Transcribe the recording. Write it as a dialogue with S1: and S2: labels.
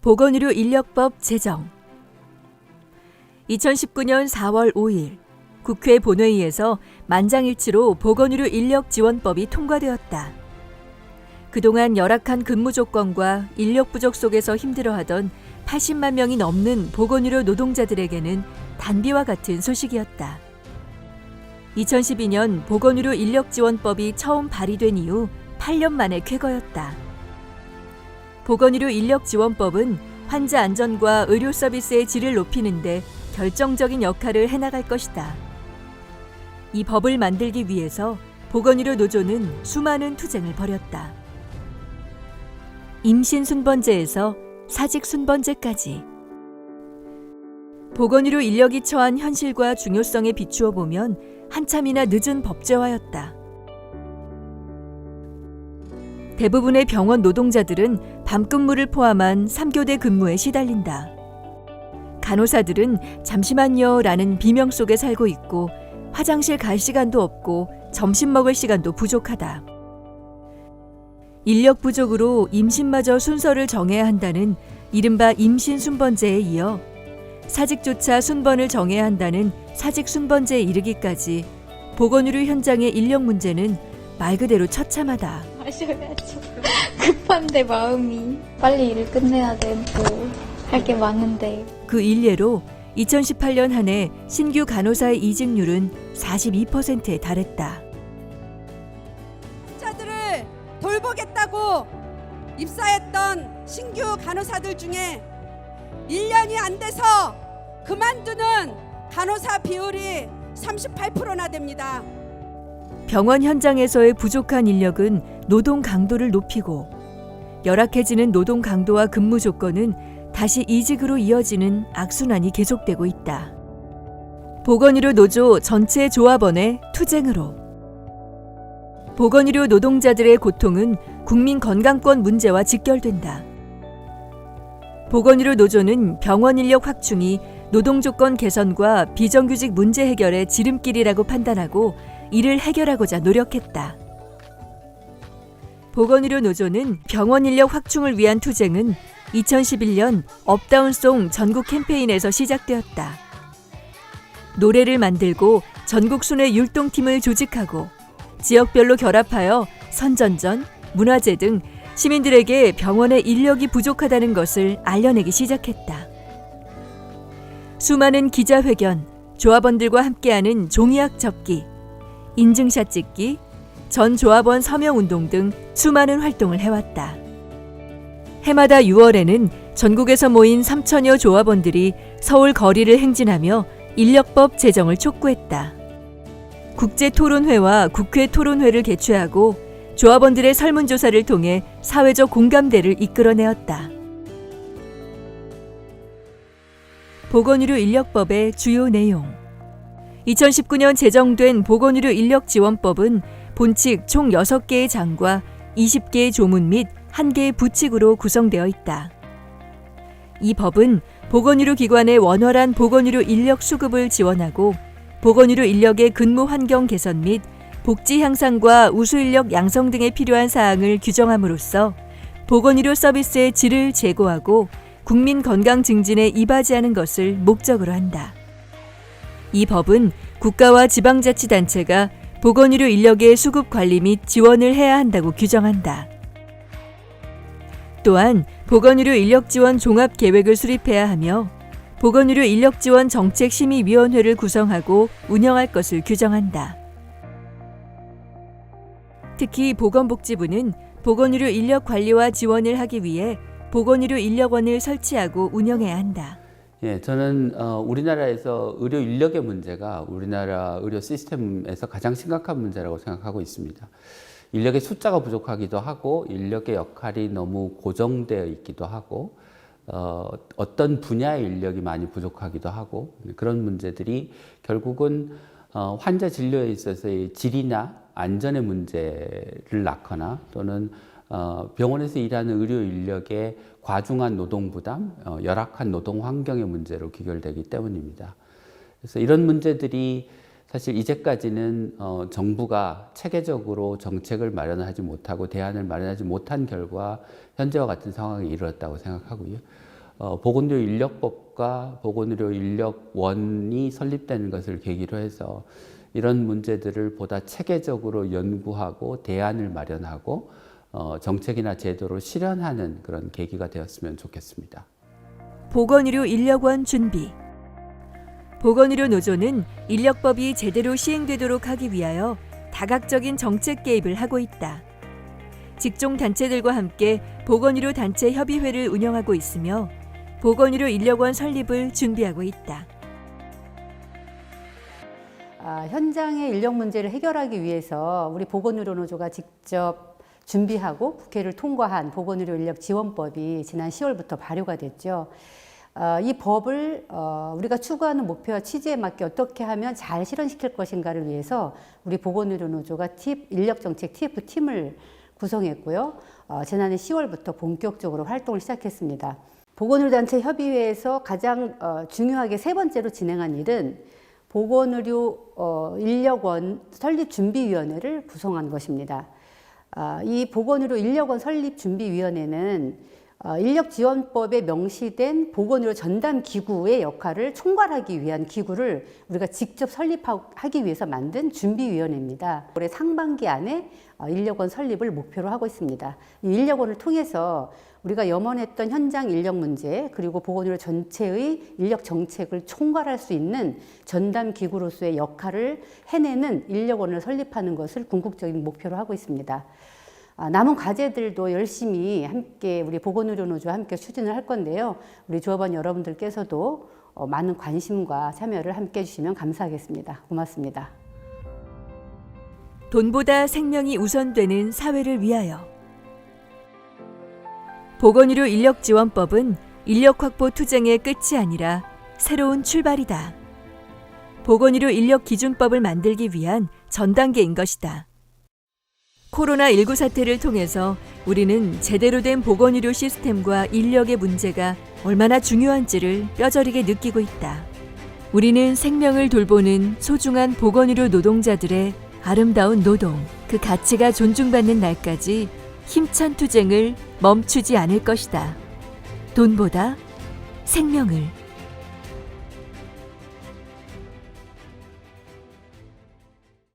S1: 보건의료 인력법 제정. 2019년 4월 5일 국회 본회의에서 만장일치로 보건의료 인력 지원법이 통과되었다. 그동안 열악한 근무 조건과 인력 부족 속에서 힘들어하던 80만 명이 넘는 보건의료 노동자들에게는 단비와 같은 소식이었다. 2012년 보건의료 인력 지원법이 처음 발의된 이후 8년 만에 쾌거였다. 보건의료 인력 지원법은 환자 안전과 의료 서비스의 질을 높이는 데 결정적인 역할을 해나갈 것이다. 이 법을 만들기 위해서 보건의료 노조는 수많은 투쟁을 벌였다. 임신 순번제에서 사직 순번제까지 보건의료 인력이 처한 현실과 중요성에 비추어 보면 한참이나 늦은 법제화였다. 대부분의 병원 노동자들은 밤근무를 포함한 3교대 근무에 시달린다. 간호사들은 잠시만요라는 비명 속에 살고 있고 화장실 갈 시간도 없고 점심 먹을 시간도 부족하다. 인력 부족으로 임신마저 순서를 정해야 한다는 이른바 임신 순번제에 이어 사직조차 순번을 정해야 한다는 사직 순번제에 이르기까지 보건의료 현장의 인력 문제는 말 그대로 처참하다.
S2: 마셔야죠. 급한데 마음이 빨리 일을 끝내야 되고 할 게 많은데.
S1: 그 일례로 2018년 한 해 신규 간호사의 이직률은 42%에 달했다.
S3: 환자들을 돌보겠다고 입사했던 신규 간호사들 중에 1년이 안 돼서 그만두는 간호사 비율이 38%나 됩니다.
S1: 병원 현장에서의 부족한 인력은 노동 강도를 높이고 열악해지는 노동 강도와 근무 조건은 다시 이직으로 이어지는 악순환이 계속되고 있다. 보건의료 노조 전체 조합원의 투쟁으로 보건의료 노동자들의 고통은 국민건강권 문제와 직결된다. 보건의료 노조는 병원 인력 확충이 노동조건 개선과 비정규직 문제 해결의 지름길이라고 판단하고 이를 해결하고자 노력했다. 보건의료 노조는 병원 인력 확충을 위한 투쟁은 2011년 업다운송 전국 캠페인에서 시작되었다. 노래를 만들고 전국 순회 율동팀을 조직하고 지역별로 결합하여 선전전, 문화제 등 시민들에게 병원의 인력이 부족하다는 것을 알려내기 시작했다. 수많은 기자회견, 조합원들과 함께하는 종이학 접기, 인증샷 찍기, 전 조합원 서명운동 등 수많은 활동을 해왔다. 해마다 6월에는 전국에서 모인 3천여 조합원들이 서울 거리를 행진하며 인력법 제정을 촉구했다. 국제토론회와 국회 토론회를 개최하고 조합원들의 설문조사를 통해 사회적 공감대를 이끌어내었다. 보건의료 인력법의 주요 내용. 2019년 제정된 보건의료 인력지원법은 본칙 총 6개의 장과 20개의 조문 및 1개의 부칙으로 구성되어 있다. 이 법은 보건의료 기관의 원활한 보건의료 인력 수급을 지원하고 보건의료 인력의 근무 환경 개선 및 복지 향상과 우수 인력 양성 등에 필요한 사항을 규정함으로써 보건의료 서비스의 질을 제고하고 국민 건강 증진에 이바지하는 것을 목적으로 한다. 이 법은 국가와 지방자치단체가 보건의료 인력의 수급 관리 및 지원을 해야 한다고 규정한다. 또한 보건의료 인력지원 종합계획을 수립해야 하며 보건의료 인력지원 정책심의위원회를 구성하고 운영할 것을 규정한다. 특히 보건복지부는 보건의료 인력 관리와 지원을 하기 위해 보건의료 인력원을 설치하고 운영해야 한다.
S4: 저는 우리나라에서 의료 인력의 문제가 우리나라 의료 시스템에서 가장 심각한 문제라고 생각하고 있습니다. 인력의 숫자가 부족하기도 하고 인력의 역할이 너무 고정되어 있기도 하고 어떤 분야의 인력이 많이 부족하기도 하고 그런 문제들이 결국은 환자 진료에 있어서의 질이나 안전의 문제를 낳거나 또는 병원에서 일하는 의료 인력의 과중한 노동 부담, 열악한 노동 환경의 문제로 귀결되기 때문입니다. 그래서 이런 문제들이 사실 이제까지는 정부가 체계적으로 정책을 마련하지 못하고 대안을 마련하지 못한 결과 현재와 같은 상황이 이르렀다고 생각하고요. 보건의료 인력법과 보건의료 인력원이 설립되는 것을 계기로 해서 이런 문제들을 보다 체계적으로 연구하고 대안을 마련하고 정책이나 제도로 실현하는 그런 계기가 되었으면 좋겠습니다.
S1: 보건의료 인력원 준비. 보건의료 노조는 인력법이 제대로 시행되도록 하기 위하여 다각적인 정책 개입을 하고 있다. 직종 단체들과 함께 보건의료 단체 협의회를 운영하고 있으며 보건의료 인력원 설립을 준비하고 있다.
S5: 현장의 인력 문제를 해결하기 위해서 우리 보건의료 노조가 직접 준비하고 국회를 통과한 보건의료 인력 지원법이 지난 10월부터 발효가 됐죠. 이 법을 우리가 추구하는 목표와 취지에 맞게 어떻게 하면 잘 실현시킬 것인가를 위해서 우리 보건의료 노조가 인력정책 TF팀을 구성했고요. 지난해 10월부터 본격적으로 활동을 시작했습니다. 보건의료단체 협의회에서 가장 중요하게 세 번째로 진행한 일은 보건의료 인력원 설립준비위원회를 구성한 것입니다. 이 보건의료 인력원 설립준비위원회는 인력지원법에 명시된 보건의료 전담기구의 역할을 총괄하기 위한 기구를 우리가 직접 설립하기 위해서 만든 준비위원회입니다. 올해 상반기 안에 인력원 설립을 목표로 하고 있습니다. 이 인력원을 통해서 우리가 염원했던 현장 인력 문제 그리고 보건의료 전체의 인력 정책을 총괄할 수 있는 전담기구로서의 역할을 해내는 인력원을 설립하는 것을 궁극적인 목표로 하고 있습니다. 남은 과제들도 열심히 함께 우리 보건의료 노조와 함께 추진을 할 건데요. 우리 조합원 여러분들께서도 많은 관심과 참여를 함께 해주시면 감사하겠습니다. 고맙습니다.
S1: 돈보다 생명이 우선되는 사회를 위하여. 보건의료 인력지원법은 인력 확보 투쟁의 끝이 아니라 새로운 출발이다. 보건의료 인력기준법을 만들기 위한 전 단계인 것이다. 코로나19 사태를 통해서 우리는 제대로 된 보건의료 시스템과 인력의 문제가 얼마나 중요한지를 뼈저리게 느끼고 있다. 우리는 생명을 돌보는 소중한 보건의료 노동자들의 아름다운 노동, 그 가치가 존중받는 날까지 힘찬 투쟁을 멈추지 않을 것이다. 돈보다 생명을